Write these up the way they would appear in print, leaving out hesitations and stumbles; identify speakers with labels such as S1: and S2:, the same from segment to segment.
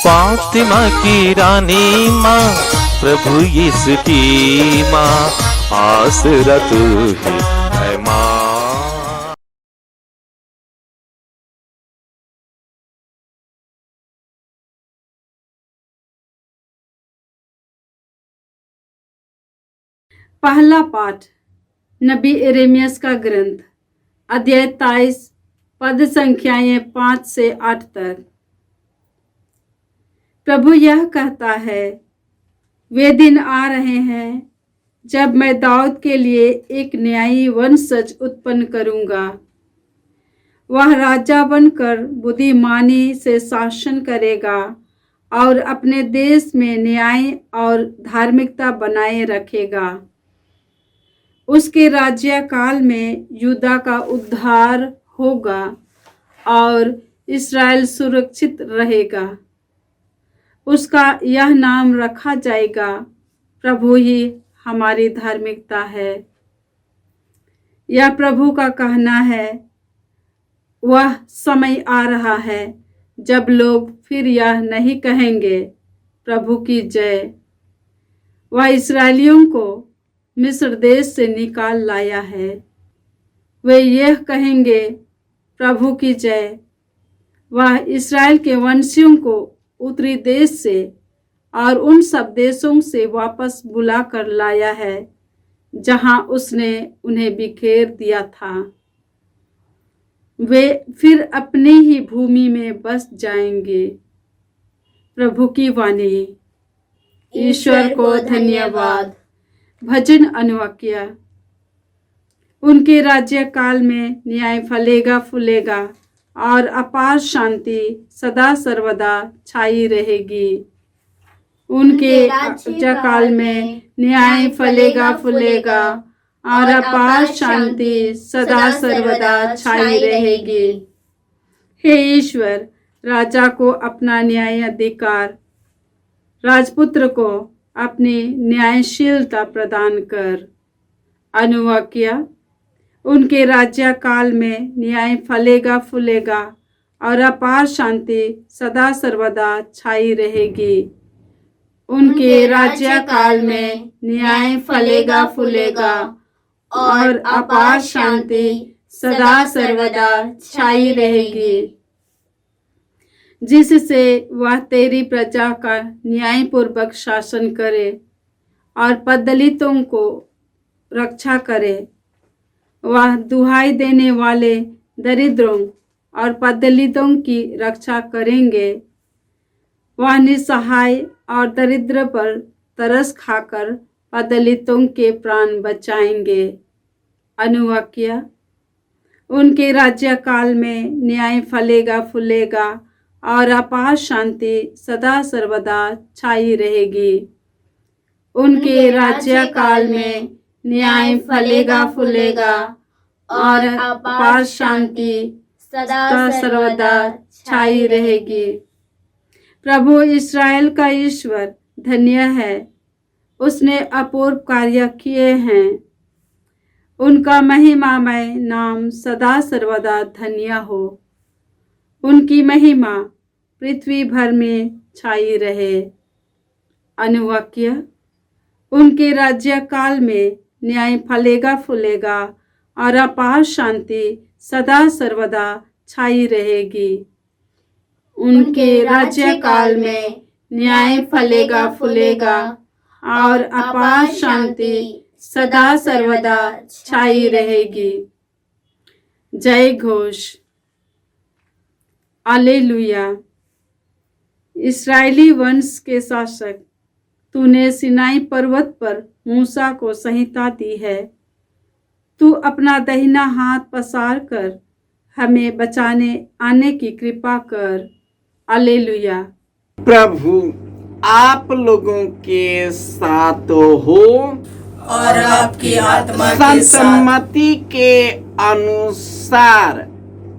S1: फातिमा की रानी माँ, प्रभु यीशु की माँ, आसरा तू ही है माँ।
S2: पहला पाठ नबी यिर्मयाह का ग्रंथ, अध्याय 23, पद संख्याएं 5 से 8 तक। प्रभु यह कहता है, वे दिन आ रहे हैं जब मैं दाऊद के लिए एक न्यायी वंशज उत्पन्न करूंगा। वह राजा बनकर बुद्धिमानी से शासन करेगा और अपने देश में न्याय और धार्मिकता बनाए रखेगा। उसके राज्यकाल में यूदा का उद्धार होगा और इस्राएल सुरक्षित रहेगा। उसका यह नाम रखा जाएगा, प्रभु ही हमारी धार्मिकता है। यह प्रभु का कहना है, वह समय आ रहा है जब लोग फिर यह नहीं कहेंगे, प्रभु की जय। वह इस्राएलियों को मिस्र देश से निकाल लाया है। वे यह कहेंगे, प्रभु की जय। वह इस्राएल के वंशियों को उत्तरी देश से और उन सब देशों से वापस बुला कर लाया है जहां उसने उन्हें बिखेर दिया था। वे फिर अपनी ही भूमि में बस जाएंगे। प्रभु की वाणी। ईश्वर को धन्यवाद। भजन अनुवाक्य। उनके राज्यकाल में न्याय फलेगा फूलेगा और अपार शांति सदा सर्वदा छाई रहेगी। उनके राज्यकाल में न्याय फलेगा फूलेगा और अपार शांति सदा सर्वदा छाई रहेगी। हे ईश्वर, राजा को अपना न्याय अधिकार, राजपुत्र को अपनी न्यायशीलता प्रदान कर। अनुवाक्य। उनके राज्यकाल में न्याय फलेगा फूलेगा और अपार शांति सदा सर्वदा छाई रहेगी। उनके राज्यकाल में न्याय फलेगा फूलेगा और अपार शांति सदा सर्वदा छाई रहेगी, जिससे वह तेरी प्रजा का न्यायपूर्वक शासन करे और पददलितों को रक्षा करे। वह दुहाई देने वाले दरिद्रों और पददलितों की रक्षा करेंगे। वह निसहाय और दरिद्र पर तरस खाकर पददलितों के प्राण बचाएंगे। अनुवाक्य। उनके राज्यकाल में न्याय फलेगा फूलेगा और अपार शांति सदा सर्वदा छाई रहेगी। उनके राज्यकाल में न्याय फलेगा फूलेगा और अपार शांति सदा सर्वदा छाई रहेगी। प्रभु इस्राएल का ईश्वर धन्य है, उसने अपूर्व कार्य किए हैं। उनका महिमामय नाम सदा सर्वदा धन्य हो। उनकी महिमा पृथ्वी भर में छाई रहे। अनुवाक्य। उनके राज्यकाल में न्याय फलेगा फूलेगा और अपार शांति सदा सर्वदा छाई रहेगी। उनके राज्यकाल में न्याय फलेगा फूलेगा और अपार शांति सदा सर्वदा छाई रहेगी। जय घोष। हालेलुया। इस्राएली वंश के शासक, तूने सिनाई पर्वत पर मूसा को संहिता दी है। तू अपना दाहिना हाथ पसार कर हमें बचाने आने की कृपा कर। हालेलुया।
S3: प्रभु आप लोगों के साथ हो
S4: और आपकी आत्मा के साथ।
S3: संतमती के अनुसार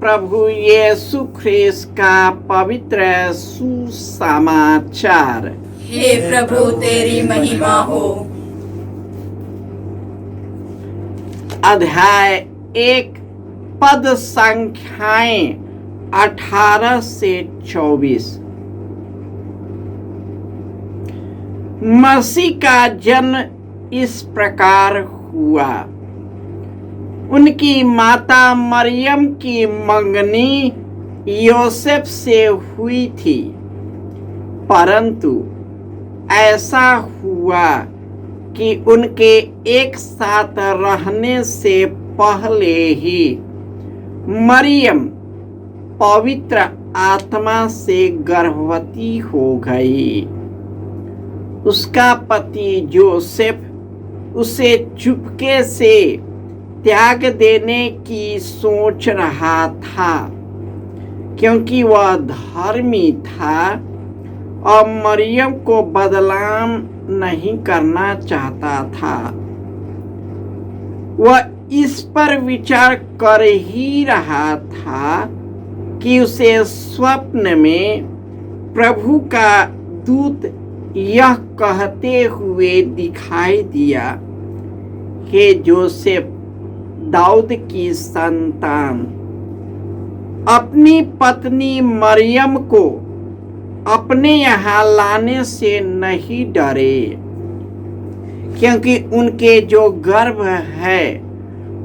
S3: प्रभु यीशु ख्रीस्त का पवित्र सुसमाचार।
S4: हे प्रभु तेरी महिमा हो।
S3: अध्याय 1 पद संख्याएं 18 से 24। मसीह का जन्म इस प्रकार हुआ। उनकी माता मरियम की मंगनी योसेफ से हुई थी, परंतु ऐसा हुआ कि उनके एक साथ रहने से पहले ही मरियम पवित्र आत्मा से गर्भवती हो गई। उसका पति जोसेफ उसे चुपके से त्याग देने की सोच रहा था, क्योंकि वह धर्मी था और मरियम को बदनाम नहीं करना चाहता था। वह इस पर विचार कर ही रहा था कि उसे स्वप्न में प्रभु का दूत यह कहते हुए दिखाई दिया कि जोसेफ, दाऊद की संतान, अपनी पत्नी मरियम को अपने यहाँ लाने से नहीं डरे, क्योंकि उनके जो गर्भ है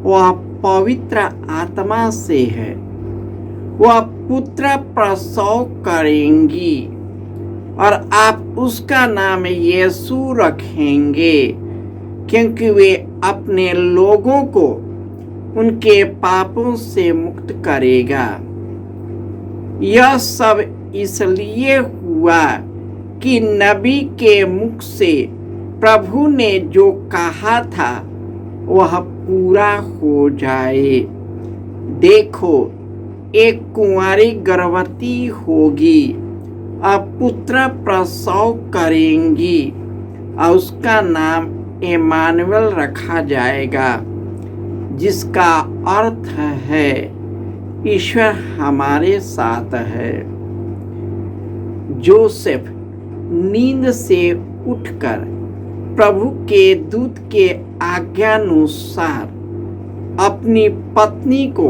S3: वह पवित्र आत्मा से है। वह पुत्र प्रसव करेंगी और आप उसका नाम यीशु रखेंगे, क्योंकि वे अपने लोगों को उनके पापों से मुक्त करेगा। यह सब इसलिए हुआ कि नबी के मुख से प्रभु ने जो कहा था वह पूरा हो जाए। देखो, एक कुंवारी गर्भवती होगी और पुत्र प्रसव करेंगी और उसका नाम इम्मानुएल रखा जाएगा, जिसका अर्थ है ईश्वर हमारे साथ है। जोसेफ नींद से उठकर प्रभु के दूत के आज्ञानुसार अपनी पत्नी को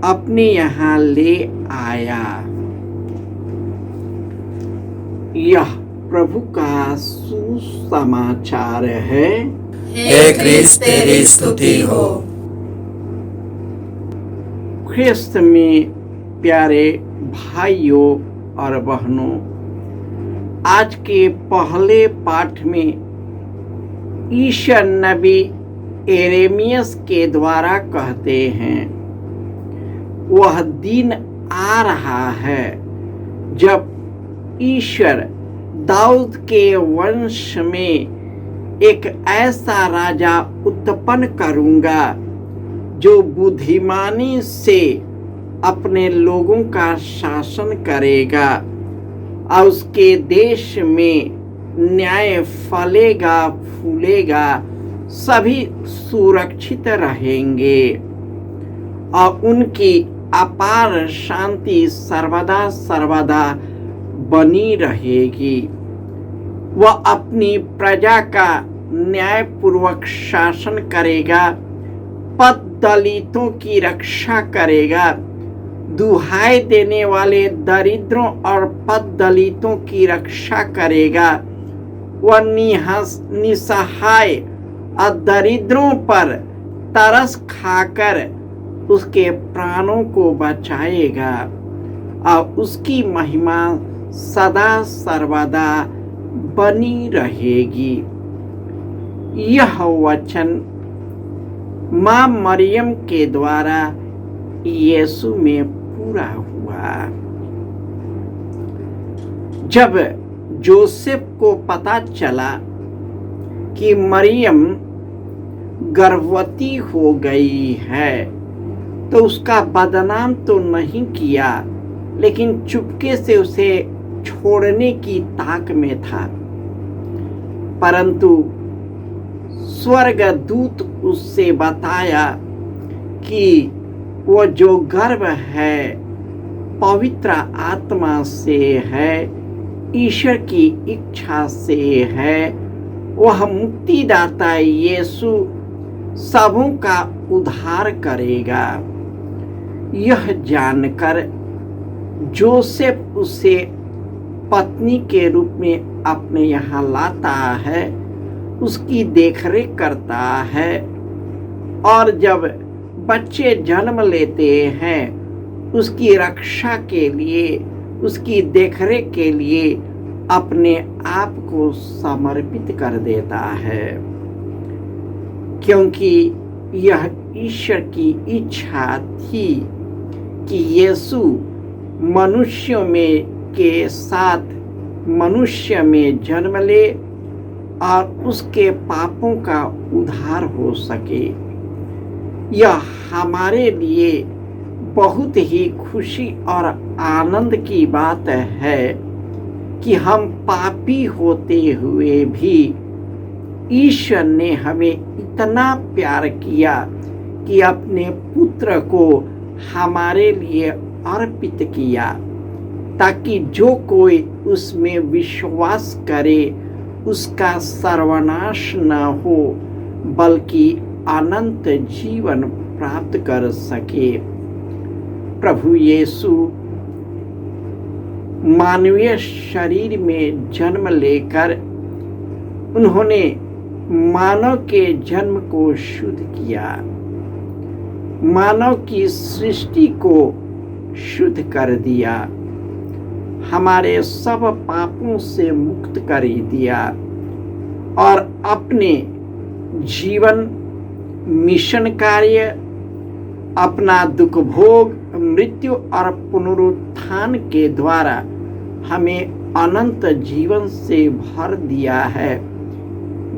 S3: अपने यहाँ ले आया। यह प्रभु का सुसमाचार है।
S4: हे क्रिस्त तेरी स्तुति हो।
S3: ख्रिस्त में प्यारे भाइयों और बहनों, आज के पहले पाठ में ईशर नबी एरेमियस के द्वारा कहते हैं, वह दिन आ रहा है जब ईश्वर दाऊद के वंश में एक ऐसा राजा उत्पन्न करूंगा जो बुद्धिमानी से अपने लोगों का शासन करेगा और उसके देश में न्याय फलेगा फूलेगा, सभी सुरक्षित रहेंगे और उनकी अपार शांति सर्वदा सर्वदा बनी रहेगी। वह अपनी प्रजा का न्यायपूर्वक शासन करेगा, पद दलितों की रक्षा करेगा, दुहाई देने वाले दरिद्रों और पद दलितों की रक्षा करेगा। वह निसहाय और दरिद्रों पर तरस खाकर उसके प्राणों को बचाएगा और उसकी महिमा सदा सर्वदा बनी रहेगी। यह वचन माँ मरियम के द्वारा यीशु में पूरा हुआ। जब जोसेफ को पता चला कि मरियम गर्भवती हो गई है, तो उसका बदनाम तो नहीं किया, लेकिन चुपके से उसे छोड़ने की ताक में था। परंतु स्वर्गदूत उससे बताया कि वो जो गर्भ है पवित्र आत्मा से है, ईश्वर की इच्छा से है। वह मुक्तिदाता यीशु सबों का उद्धार करेगा। यह जानकर जोसेफ उसे पत्नी के रूप में अपने यहाँ लाता है, उसकी देखरेख करता है। और जब बच्चे जन्म लेते हैं, उसकी रक्षा के लिए, उसकी देखरेख के लिए अपने आप को समर्पित कर देता है, क्योंकि यह ईश्वर की इच्छा थी कि यीशु मनुष्यों में के साथ मनुष्य में जन्म ले और उसके पापों का उद्धार हो सके। यह हमारे लिए बहुत ही खुशी और आनंद की बात है कि हम पापी होते हुए भी ईश्वर ने हमें इतना प्यार किया कि अपने पुत्र को हमारे लिए अर्पित किया, ताकि जो कोई उसमें विश्वास करे उसका सर्वनाश न हो बल्कि अनंत जीवन प्राप्त कर सके। प्रभु यीशु मानवीय शरीर में जन्म लेकर उन्होंने मानव के जन्म को शुद्ध किया, मानव की सृष्टि को शुद्ध कर दिया, हमारे सब पापों से मुक्त कर दिया और अपने जीवन, मिशन कार्य, अपना दुख भोग, मृत्यु और पुनरुत्थान के द्वारा हमें अनंत जीवन से भर दिया है,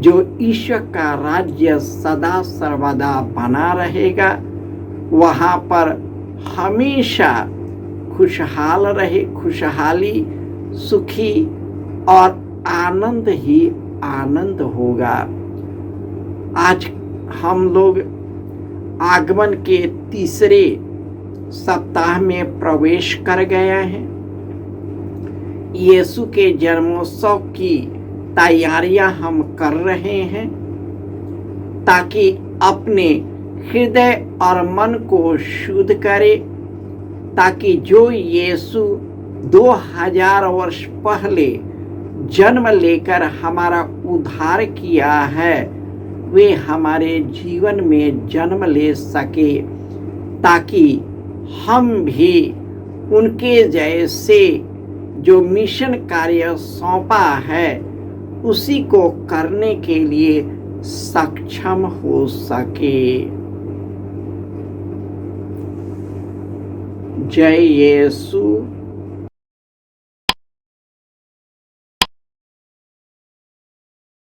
S3: जो ईश्वर का राज्य सदा सर्वदा बना रहेगा। वहाँ पर हमेशा खुशहाल रहे, खुशहाली, सुखी और आनंद ही आनंद होगा। आज हम लोग आगमन के तीसरे सप्ताह में प्रवेश कर गए हैं। यीशु के जन्मोत्सव की तैयारियां हम कर रहे हैं, ताकि अपने हृदय और मन को शुद्ध करे, ताकि जो यीशु 2000 वर्ष पहले जन्म लेकर हमारा उद्धार किया है, वे हमारे जीवन में जन्म ले सके, ताकि हम भी उनके जैसे जो मिशन कार्य सौंपा है उसी को करने के लिए सक्षम हो सके। जय यीशु।